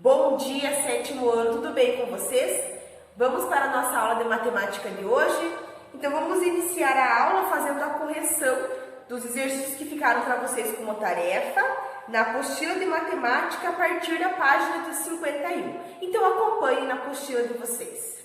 Bom dia, sétimo ano, tudo bem com vocês? Vamos para a nossa aula de matemática de hoje? Então vamos iniciar a aula fazendo a correção dos exercícios que ficaram para vocês como tarefa na apostila de matemática a partir da página de 51. Então acompanhem na apostila de vocês.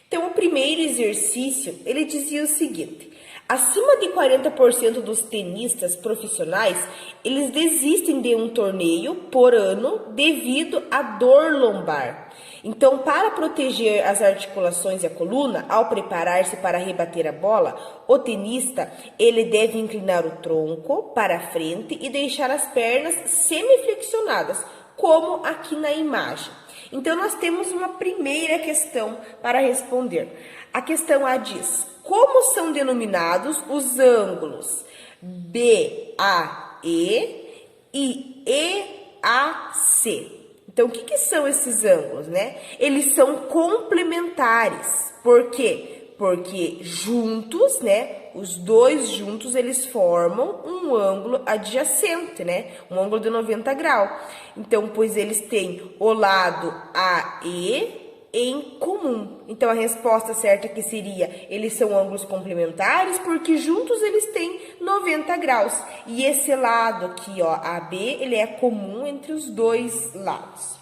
Então o primeiro exercício, ele dizia o seguinte: acima de 40% dos tenistas profissionais, eles desistem de um torneio por ano devido à dor lombar. Então, para proteger as articulações e a coluna, ao preparar-se para rebater a bola, o tenista, ele deve inclinar o tronco para a frente e deixar as pernas semiflexionadas, como aqui na imagem. Então, nós temos uma primeira questão para responder. A questão A diz: como são denominados os ângulos BAE e EAC? Então, o que são esses ângulos, né? Eles são complementares. Por quê? Porque juntos, né? Os dois juntos, eles formam um ângulo adjacente, né? Um ângulo de 90 graus. Então, pois eles têm o lado AE em comum. Então, a resposta certa aqui seria: eles são ângulos complementares porque juntos eles têm 90 graus. E esse lado aqui, ó, AB, ele é comum entre os dois lados.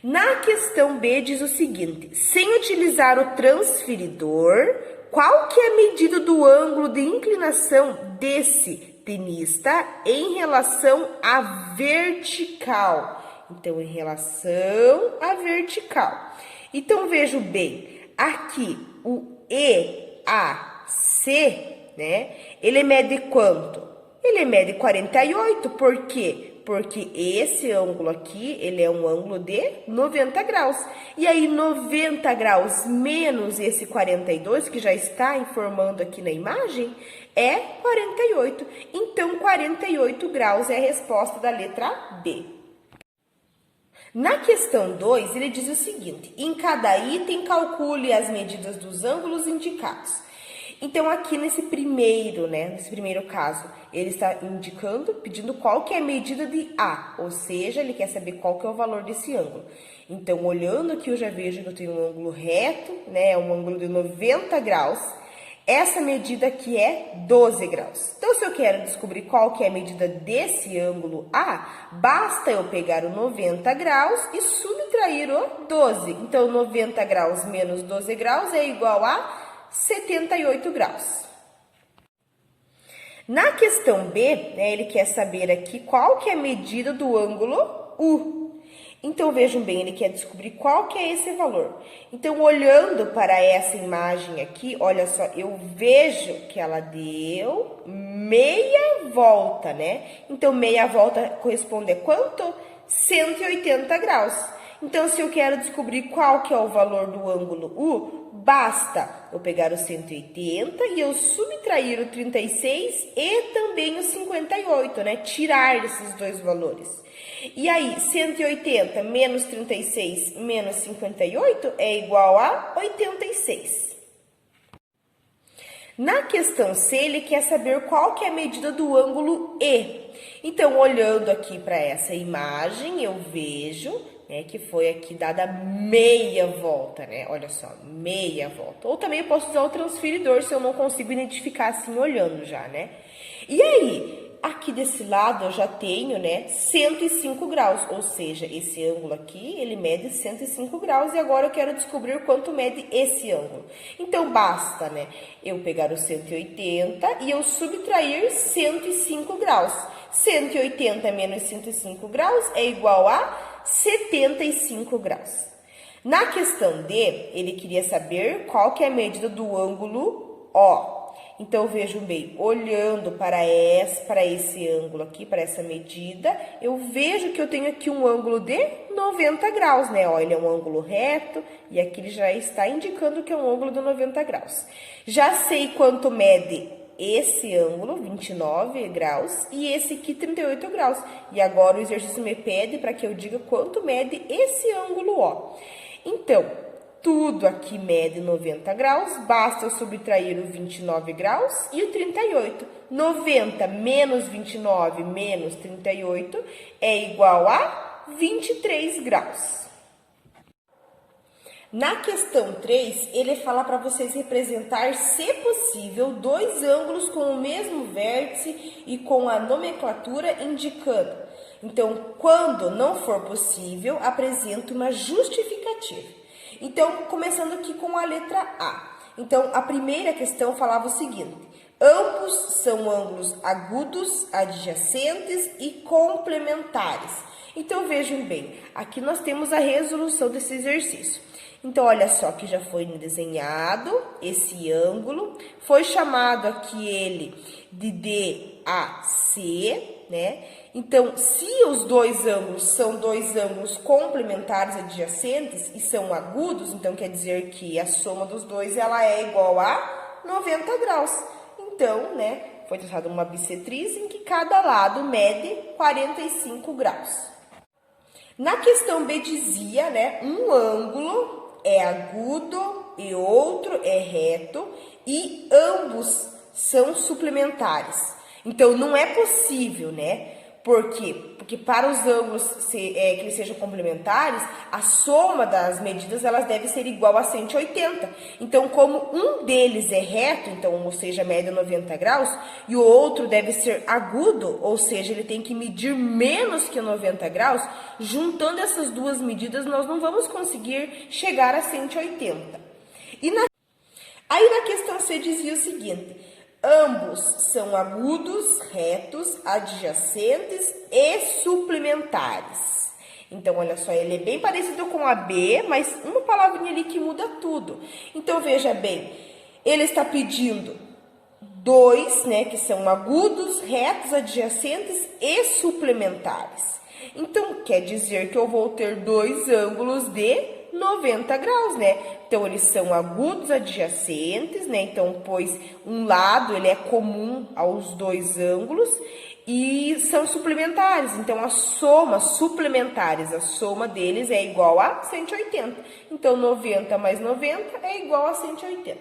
Na questão B diz o seguinte: sem utilizar o transferidor, qual que é a medida do ângulo de inclinação desse tenista em relação à vertical? Então, em relação à vertical. Então, vejo bem, aqui o EAC, né? Ele mede quanto? Ele mede 48, por quê? Porque esse ângulo aqui, ele é um ângulo de 90 graus. E aí, 90 graus menos esse 42, que já está informando aqui na imagem, é 48. Então, 48 graus é a resposta da letra B. Na questão 2, ele diz o seguinte: em cada item, calcule as medidas dos ângulos indicados. Então, aqui nesse primeiro, né, nesse primeiro caso, ele está indicando, pedindo qual que é a medida de A, ou seja, ele quer saber qual que é o valor desse ângulo. Então, olhando aqui, eu já vejo que eu tenho um ângulo reto, né, um ângulo de 90 graus. Essa medida aqui é 12 graus. Então, se eu quero descobrir qual que é a medida desse ângulo A, basta eu pegar o 90 graus e subtrair o 12. Então, 90 graus menos 12 graus é igual a 78 graus. Na questão B, né, ele quer saber aqui qual que é a medida do ângulo U. Então, vejam bem, ele quer descobrir qual que é esse valor. Então, olhando para essa imagem aqui, olha só, eu vejo que ela deu meia volta, né? Então, meia volta corresponde a quanto? 180 graus. Então, se eu quero descobrir qual que é o valor do ângulo U, basta eu pegar o 180 e eu subtrair o 36 e também o 58, né? Tirar esses dois valores. E aí, 180 menos 36 menos 58 é igual a 86. Na questão C, ele quer saber qual que é a medida do ângulo E. Então, olhando aqui para essa imagem, eu vejo, né, que foi aqui dada meia volta, né? Olha só, meia volta. Ou também eu posso usar o transferidor se eu não consigo identificar assim olhando já, né? E aí, aqui desse lado eu já tenho, né, 105 graus, ou seja, esse ângulo aqui, ele mede 105 graus e agora eu quero descobrir quanto mede esse ângulo. Então, basta, né, eu pegar o 180 e eu subtrair 105 graus. 180 menos 105 graus é igual a 75 graus. Na questão D, ele queria saber qual que é a medida do ângulo O. Então, vejam bem, olhando para esse ângulo aqui, para essa medida, eu vejo que eu tenho aqui um ângulo de 90 graus, né? Ó, ele é um ângulo reto e aqui ele já está indicando que é um ângulo de 90 graus. Já sei quanto mede esse ângulo, 29 graus, e esse aqui, 38 graus. E agora o exercício me pede para que eu diga quanto mede esse ângulo O. Então, tudo aqui mede 90 graus, basta eu subtrair o 29 graus e o 38. 90 menos 29 menos 38 é igual a a 23 graus. Na questão 3, ele fala para vocês representar, se possível, dois ângulos com o mesmo vértice e com a nomenclatura indicando. Então, quando não for possível, apresente uma justificativa. Então, começando aqui com a letra A. Então, a primeira questão falava o seguinte: ambos são ângulos agudos, adjacentes e complementares. Então, vejam bem, aqui nós temos a resolução desse exercício. Então, olha só que já foi desenhado esse ângulo, foi chamado aqui ele de DAC, né? Então, se os dois ângulos são dois ângulos complementares adjacentes e são agudos, então quer dizer que a soma dos dois ela é igual a 90 graus. Então, né, foi traçada uma bissetriz em que cada lado mede 45 graus. Na questão B dizia, né, um ângulo é agudo e outro é reto e ambos são suplementares. Então, não é possível, né? Por quê? Porque para os ângulos que eles sejam complementares, a soma das medidas elas deve ser igual a 180. Então, como um deles é reto, então, ou seja, mede 90 graus, e o outro deve ser agudo, ou seja, ele tem que medir menos que 90 graus, juntando essas duas medidas, nós não vamos conseguir chegar a 180. Aí na questão C dizia o seguinte: ambos são agudos, retos, adjacentes e suplementares. Então, olha só, ele é bem parecido com a B, mas uma palavrinha ali que muda tudo. Então, veja bem, ele está pedindo dois, né, que são agudos, retos, adjacentes e suplementares. Então, quer dizer que eu vou ter dois ângulos de 90 graus, né? Então, eles são agudos adjacentes, né? Então, pois um lado, ele é comum aos dois ângulos e são suplementares. Então, a soma deles é igual a 180. Então, 90 mais 90 é igual a 180.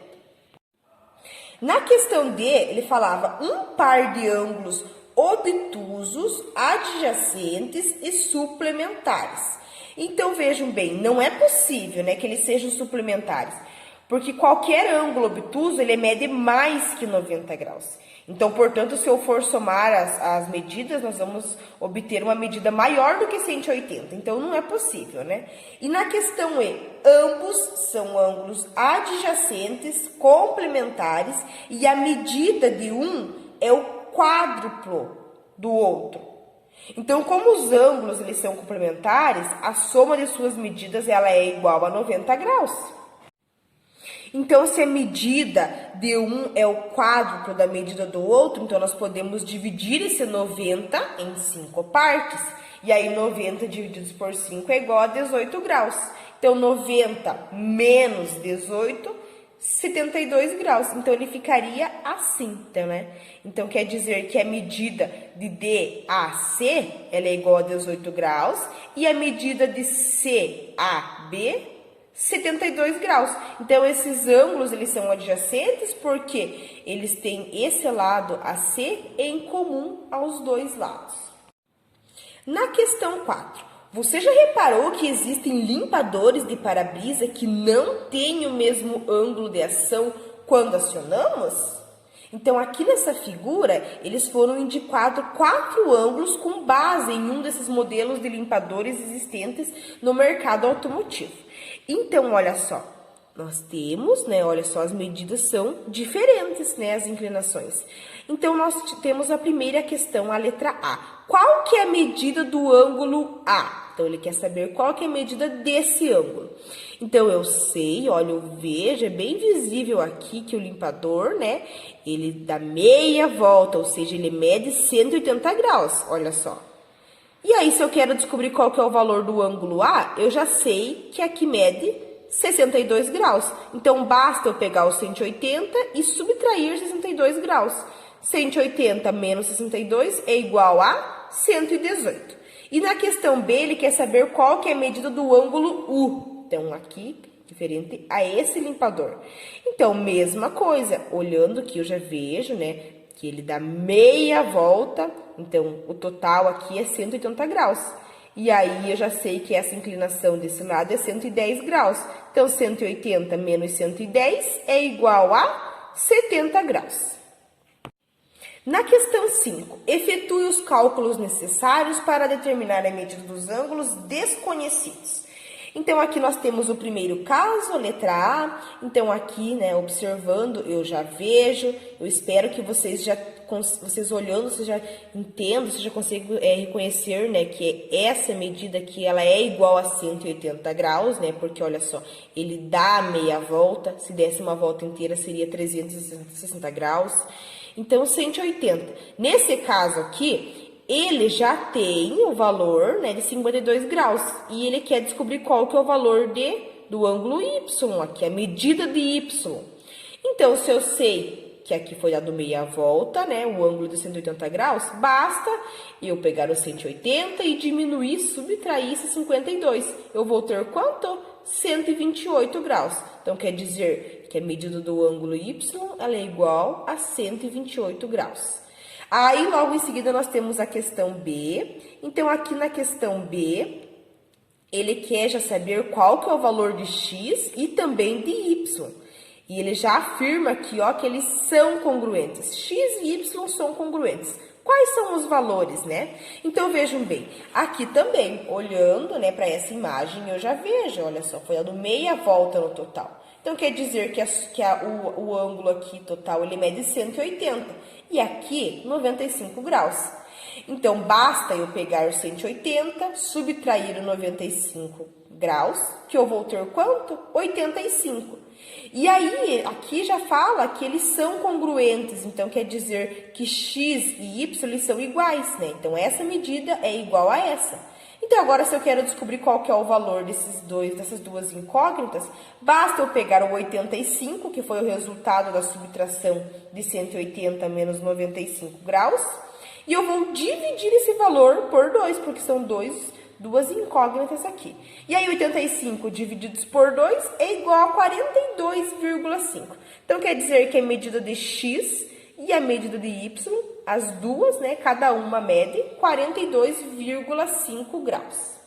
Na questão D, ele falava um par de ângulos obtusos, adjacentes e suplementares. Então, vejam bem, não é possível, né, que eles sejam suplementares, porque qualquer ângulo obtuso, ele mede mais que 90 graus. Então, portanto, se eu for somar as medidas, nós vamos obter uma medida maior do que 180. Então, não é possível, né? E na questão E, ambos são ângulos adjacentes, complementares, e a medida de um é o quádruplo do outro. Então, como os ângulos eles são complementares, a soma de suas medidas ela é igual a 90 graus. Então, se a medida de um é o quádruplo da medida do outro, então nós podemos dividir esse 90 em 5 partes. E aí, 90 divididos por 5 é igual a 18 graus. Então, 90 menos 18, 72 graus. Então, ele ficaria assim, então, né? Então, quer dizer que a medida de DAC, ela é igual a 18 graus. E a medida de CAB, 72 graus. Então, esses ângulos, eles são adjacentes porque eles têm esse lado AC em comum aos dois lados. Na questão 4, você já reparou que existem limpadores de para-brisa que não têm o mesmo ângulo de ação quando acionamos? Então, aqui nessa figura, eles foram indicados 4 ângulos com base em um desses modelos de limpadores existentes no mercado automotivo. Então, olha só, nós temos, né, olha só, as medidas são diferentes, né, as inclinações. Então, nós temos a primeira questão, a letra A. Qual que é a medida do ângulo A? Então, ele quer saber qual que é a medida desse ângulo. Então, eu sei, olha, eu vejo, é bem visível aqui que o limpador, né, ele dá meia volta, ou seja, ele mede 180 graus, olha só. E aí, se eu quero descobrir qual que é o valor do ângulo A, eu já sei que aqui mede 62 graus. Então, basta eu pegar o 180 e subtrair 62 graus. 180 menos 62 é igual a 118. E na questão B, ele quer saber qual que é a medida do ângulo U. Então, aqui, diferente a esse limpador. Então, mesma coisa, olhando aqui eu já vejo, né, que ele dá meia volta. Então, o total aqui é 180 graus. E aí, eu já sei que essa inclinação desse lado é 110 graus. Então, 180 menos 110 é igual a 70 graus. Na questão 5, efetue os cálculos necessários para determinar a medida dos ângulos desconhecidos. Então, aqui nós temos o primeiro caso, a letra A. Então, aqui, né, observando, eu já vejo, eu espero que vocês olhando, vocês já entendam, vocês já consigam reconhecer, né, que essa medida aqui, ela é igual a 180 graus, né, porque, olha só, ele dá meia volta, se desse uma volta inteira, seria 360 graus. Então, 180. Nesse caso aqui, ele já tem o valor, né, de 52 graus. E ele quer descobrir qual que é o valor do ângulo Y, aqui, a medida de Y. Então, se eu sei que aqui foi dado meia volta, né, o ângulo de 180 graus, basta eu pegar o 180 e diminuir, subtrair esse 52. Eu vou ter quanto? 128 graus. Então, quer dizer que a medida do ângulo Y, ela é igual a 128 graus. Aí, logo em seguida, nós temos a questão B. Então, aqui na questão B, ele quer já saber qual que é o valor de X e também de Y. E ele já afirma aqui, ó, que eles são congruentes. X e Y são congruentes. Quais são os valores, né? Então, vejam bem, aqui também, olhando, né, para essa imagem, eu já vejo, olha só, foi dando meia volta no total. Então, quer dizer que o ângulo aqui total, ele mede 180. E aqui, 95 graus. Então, basta eu pegar o 180, subtrair o 95 graus, que eu vou ter quanto? 85. E aí, aqui já fala que eles são congruentes, então quer dizer que X e Y eles são iguais, né? Então, essa medida é igual a essa. Então, agora, se eu quero descobrir qual que é o valor dessas duas incógnitas, basta eu pegar o 85, que foi o resultado da subtração de 180 menos 95 graus, e eu vou dividir esse valor por 2, porque são duas incógnitas aqui. E aí, 85 divididos por 2 é igual a 42,5. Então, quer dizer que a medida de X e a medida de Y, as duas, né, cada uma mede 42,5 graus.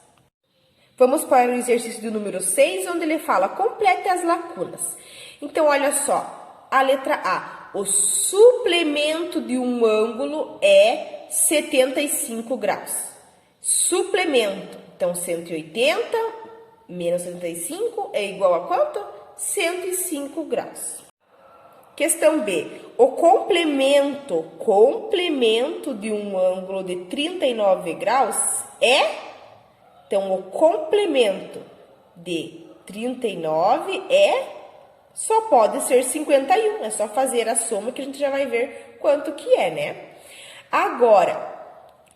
Vamos para o exercício do número 6, onde ele fala, complete as lacunas. Então, olha só, a letra A, o suplemento de um ângulo é 75 graus. Suplemento, então 180 menos 75 é igual a quanto? 105 graus. Questão B, o complemento de um ângulo de 39 graus é? Então, o complemento de 39 só pode ser 51, é só fazer a soma que a gente já vai ver quanto que é, né? Agora,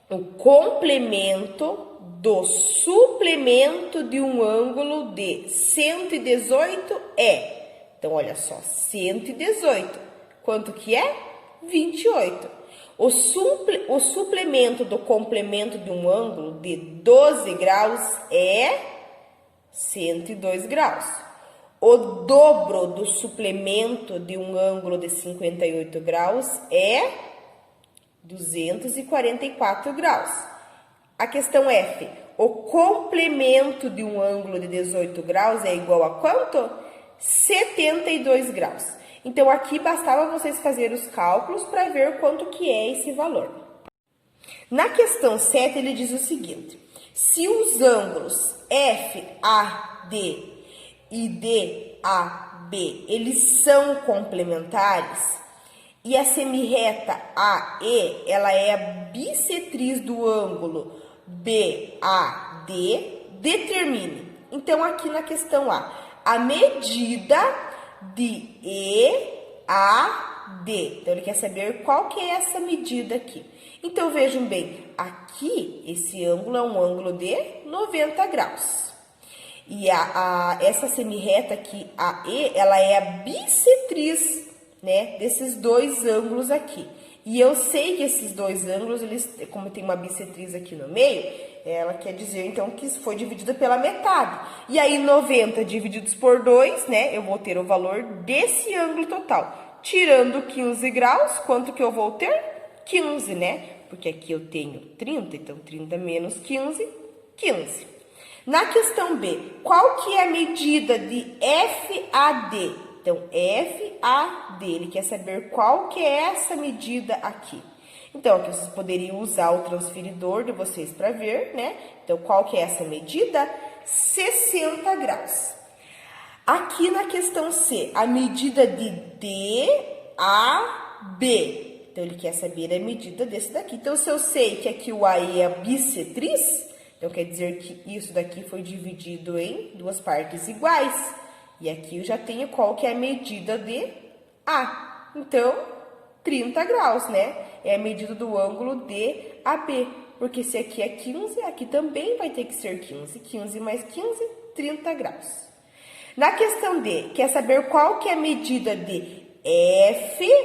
o complemento do suplemento de um ângulo de 118 é. Então, olha só, 118. Quanto que é? 28. O suplemento do complemento de um ângulo de 12 graus é 102 graus. O dobro do suplemento de um ângulo de 58 graus é 244 graus. A questão F, o complemento de um ângulo de 18 graus é igual a quanto? 72 graus. Então, aqui bastava vocês fazerem os cálculos para ver quanto que é esse valor. Na questão 7, ele diz o seguinte, se os ângulos FAD e DAB, eles são complementares, e a semirreta AE, ela é a bissetriz do ângulo BAD, determine. Então, aqui na questão A medida de EAD. Então, ele quer saber qual que é essa medida aqui. Então, vejam bem, aqui, esse ângulo é um ângulo de 90 graus. E essa semirreta aqui, AE, ela é a bissetriz, né, desses dois ângulos aqui. E eu sei que esses dois ângulos, eles, como tem uma bissetriz aqui no meio, ela quer dizer, então, que foi dividida pela metade. E aí, 90 divididos por 2, né, eu vou ter o valor desse ângulo total. Tirando 15 graus, quanto que eu vou ter? 15, né? Porque aqui eu tenho 30, então 30 menos 15 15. Na questão B, qual que é a medida de FAD? Então, FAD, ele quer saber qual que é essa medida aqui. Então, aqui vocês poderiam usar o transferidor de vocês para ver, né? Então, qual que é essa medida? 60 graus. Aqui na questão C, a medida de DAB. Então, ele quer saber a medida desse daqui. Então, se eu sei que aqui o AE é bissetriz, então quer dizer que isso daqui foi dividido em duas partes iguais. E aqui eu já tenho qual que é a medida de A. Então, 30 graus, né? É a medida do ângulo DAB. Porque se aqui é 15, aqui também vai ter que ser 15. 15 mais 15, 30 graus. Na questão D, quer saber qual que é a medida de FAE.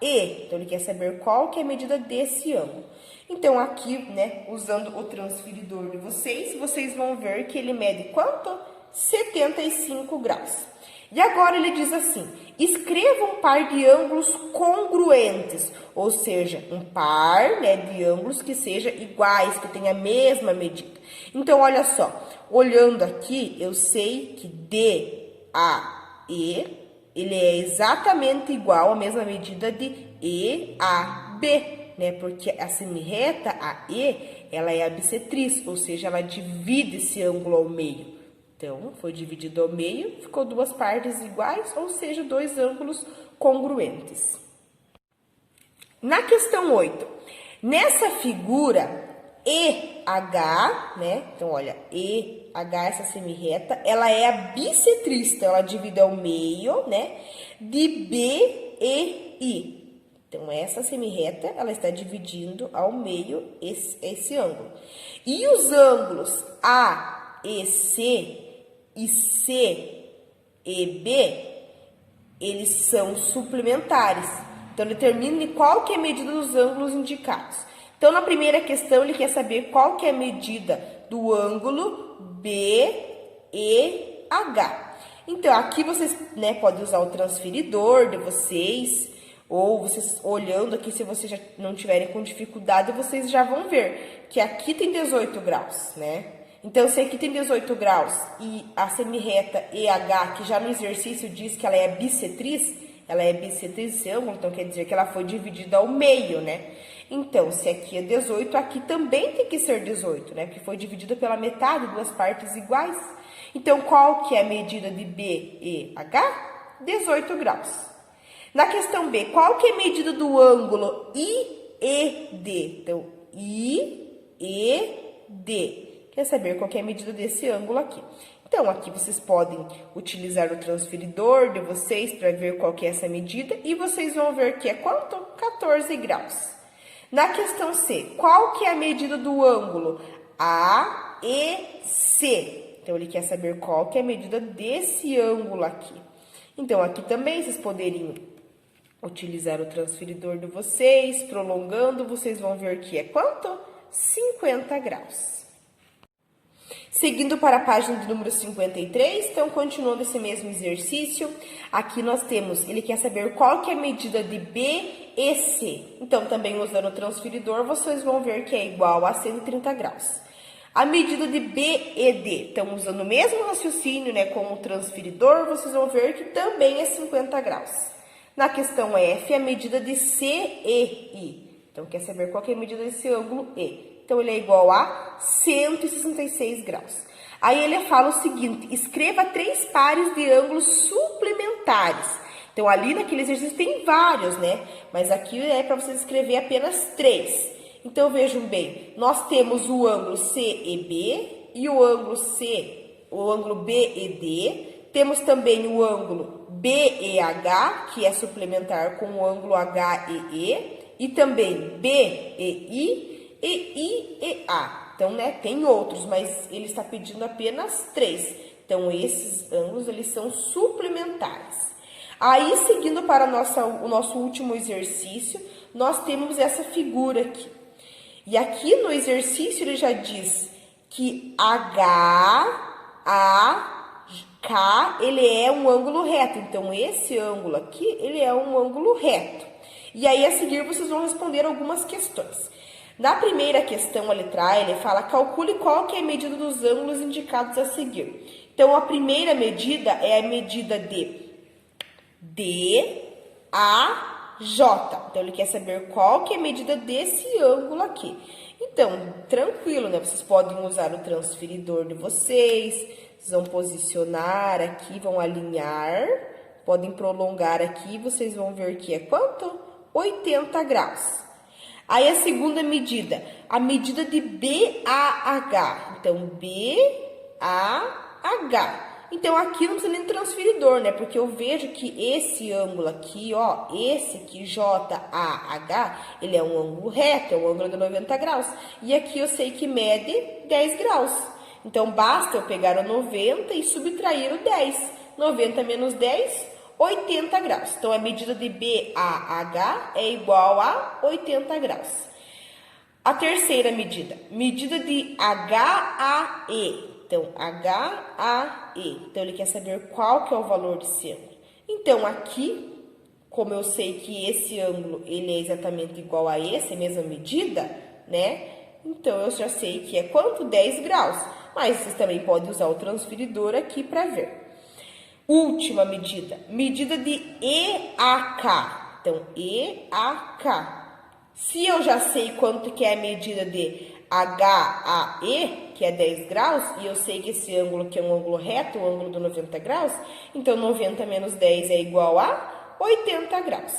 Então, ele quer saber qual que é a medida desse ângulo. Então, aqui, né, usando o transferidor de vocês vão ver que ele mede quanto? 75 graus. E agora ele diz assim, escreva um par de ângulos congruentes, ou seja, um par, né, de ângulos que sejam iguais, que tenha a mesma medida. Então, olha só, olhando aqui, eu sei que DAE, ele é exatamente igual à mesma medida de EAB, né, porque a semirreta, a E, ela é a bissetriz, ou seja, ela divide esse ângulo ao meio. Então, foi dividido ao meio, ficou duas partes iguais, ou seja, dois ângulos congruentes. Na questão 8, nessa figura, EH, né? Então, olha, EH, essa semirreta, ela é a bissetriz, então ela divide ao meio, né? De BEI. Então, essa semirreta, ela está dividindo ao meio esse ângulo. E os ângulos AEC e CEB, eles são suplementares. Então, determine qual que é a medida dos ângulos indicados. Então, na primeira questão, ele quer saber qual que é a medida do ângulo BEH. Então, aqui vocês, né, podem usar o transferidor de vocês, ou vocês olhando aqui, se vocês já não tiverem com dificuldade, vocês já vão ver que aqui tem 18 graus, né? Então, se aqui tem 18 graus e a semirreta EH, que já no exercício diz que ela é bissetriz esse ângulo, então quer dizer que ela foi dividida ao meio, né? Então, se aqui é 18, aqui também tem que ser 18, né? Porque foi dividida pela metade, duas partes iguais. Então, qual que é a medida de BEH? 18 graus. Na questão B, qual que é a medida do ângulo IED? Então, IED. Quer saber qual que é a medida desse ângulo aqui. Então, aqui vocês podem utilizar o transferidor de vocês para ver qual que é essa medida. E vocês vão ver que é quanto? 14 graus. Na questão C, qual que é a medida do ângulo AEC? Então, ele quer saber qual que é a medida desse ângulo aqui. Então, aqui também vocês poderiam utilizar o transferidor de vocês, prolongando, vocês vão ver que é quanto? 50 graus. Seguindo para a página de número 53, então, continuando esse mesmo exercício, aqui nós temos, ele quer saber qual que é a medida de BEC. Então, também usando o transferidor, vocês vão ver que é igual a 130 graus. A medida de BED, então, usando o mesmo raciocínio, né, como o transferidor, vocês vão ver que também é 50 graus. Na questão F, a medida de CEI. Então, quer saber qual que é a medida desse ângulo E. Então, ele é igual a 166 graus. Aí, ele fala o seguinte, escreva 3 pares de ângulos suplementares. Então, ali naquele exercício tem vários, né? Mas aqui é para vocês escrever apenas 3. Então, vejam bem, nós temos o ângulo CEB e o ângulo BED. Temos também o ângulo BEH, que é suplementar com o ângulo HEE. E também BEI. EA. Então, né, tem outros, mas ele está pedindo apenas 3. Então, esses ângulos, eles são suplementares. Aí, seguindo para o nosso último exercício, nós temos essa figura aqui. E aqui no exercício, ele já diz que HAK, ele é um ângulo reto. Então, esse ângulo aqui, ele é um ângulo reto. E aí, a seguir, vocês vão responder algumas questões. Na primeira questão, a letra A, ele fala, calcule qual que é a medida dos ângulos indicados a seguir. Então, a primeira medida é a medida de DAJ. Então, ele quer saber qual que é a medida desse ângulo aqui. Então, tranquilo, né? Vocês podem usar o transferidor de vocês vão posicionar aqui, vão alinhar, podem prolongar aqui, vocês vão ver que é quanto? 80 graus. Aí, a segunda medida, a medida de BAH. Então, BAH. Então, aqui não precisa nem de transferidor, né? Porque eu vejo que esse ângulo aqui, ó, esse aqui, JAH, ele é um ângulo reto, é um ângulo de 90 graus. E aqui eu sei que mede 10 graus. Então, basta eu pegar o 90 e subtrair o 10. 90 menos 10, 80 graus. Então, a medida de BAH é igual a 80 graus. A terceira medida, medida de HAE. Então, HAE. Então, ele quer saber qual que é o valor desse ângulo. Então, aqui, como eu sei que esse ângulo, ele é exatamente igual a esse, a mesma medida, né? Então, eu já sei que é quanto? 10 graus. Mas vocês também podem usar o transferidor aqui para ver. Última medida, medida de EAK. Então, EAK. Se eu já sei quanto que é a medida de HAE, que é 10 graus, e eu sei que esse ângulo aqui é um ângulo reto, um ângulo de 90 graus, então 90 menos 10 é igual a 80 graus.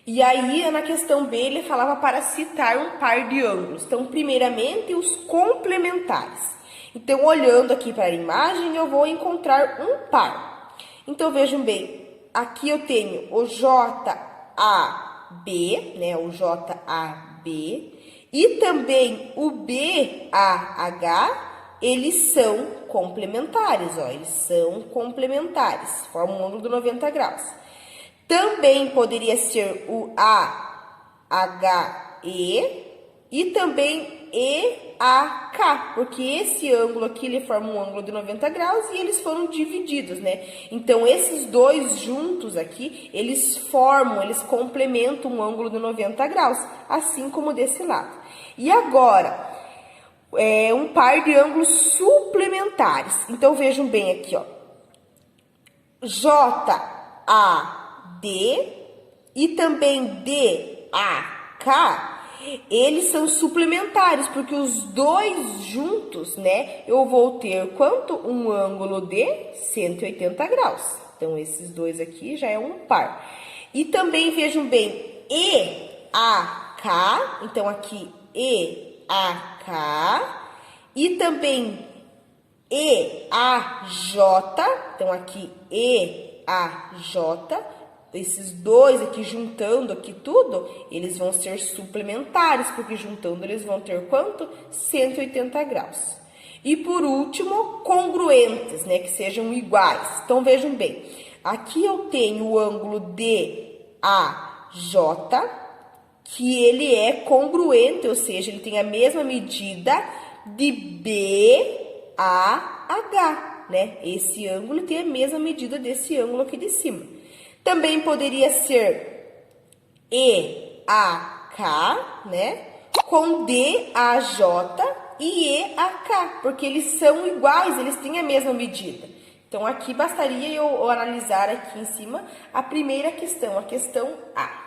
E aí, na questão B, ele falava para citar um par de ângulos. Então, primeiramente, os complementares. Então, olhando aqui para a imagem, eu vou encontrar um par. Então, vejam bem, aqui eu tenho o JAB, né, o JAB, e também o BAH, eles são complementares, ó, eles são complementares, formam um ângulo de 90 graus. Também poderia ser o AHE e também EAK, porque esse ângulo aqui, ele forma um ângulo de 90 graus e eles foram divididos, né? Então, esses dois juntos aqui, eles complementam um ângulo de 90 graus, assim como desse lado. E agora, um par de ângulos suplementares. Então, vejam bem aqui, ó. JAD e também DAK, eles são suplementares, porque os dois juntos, né, eu vou ter quanto? Um ângulo de 180 graus. Então, esses dois aqui já é um par. E também, vejam bem, EAK, então aqui EAK, e também EAJ, então aqui EAJ, esses dois aqui, juntando aqui tudo, eles vão ser suplementares, porque juntando eles vão ter quanto? 180 graus. E por último, congruentes, né, que sejam iguais. Então, vejam bem, aqui eu tenho o ângulo DAJ, que ele é congruente, ou seja, ele tem a mesma medida de BAH, né? Esse ângulo tem a mesma medida desse ângulo aqui de cima. Também poderia ser EAK, né? Com DAJ e EAK, porque eles são iguais, eles têm a mesma medida. Então, aqui bastaria eu analisar aqui em cima a primeira questão, a questão A.